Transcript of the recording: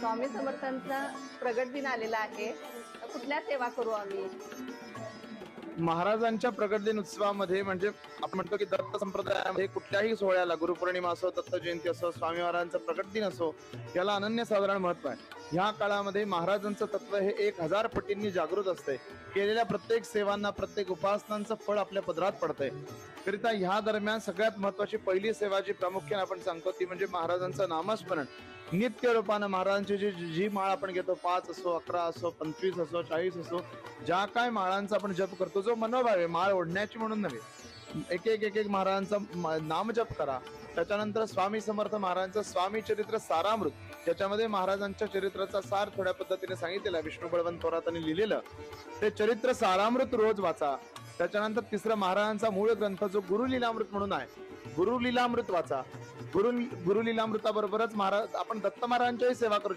स्वामी समर्थांचा प्रगट दिन आलेला आहे. कुठल्या सेवा करू आम्ही? महाराजांच्या प्रगट दिन उत्सवामध्ये म्हणजे आपण म्हणतो की दत्त संप्रदायामध्ये कुठल्याही सोहळ्याला, गुरुपौर्णिमा असो, दत्त जयंती असो, स्वामी महाराजांचा प्रगट दिन असो, याला अनन्यसाधारण महत्व आहे. ह्या काळामध्ये महाराजांचं तत्व हे 1000 पटींनी जागृत असते. केलेल्या प्रत्येक सेवांना, प्रत्येक उपासनांचं फळ आपल्या पदरात पडतंय. करिता ह्या दरम्यान सगळ्यात महत्वाची पहिली सेवा जी प्रामुख्याने आपण सांगतो ती म्हणजे महाराजांचं नामस्मरण. नित्य रूपानं महाराजांची जी माळ आपण घेतो, 5 असो, 11 असो, 25 असो, 40 असो, ज्या काय माळांचा आपण जप करतो, जो मनोभाव आहे, माळ ओढण्याची म्हणून नव्हे, एक एक महाराजांचा नामजप करा. त्याच्यानंतर स्वामी समर्थ महाराजांचं स्वामी चरित्र सारामृत, ज्याच्यामध्ये महाराजांच्या चरित्राचा सार थोड्या पद्धतीने सांगितलेला विष्णू बळवंत थोरातांनी लिहिलेलं, ते चरित्र सारामृत रोज वाचा. त्याच्यानंतर तिसरं महाराजांचा मूळ ग्रंथ जो गुरुलीलामृत म्हणून आहे, गुरुलीलामृत वाचा. गुरुलीलामृताबरोबरच महाराज आपण दत्त महाराजांच्याही सेवा करू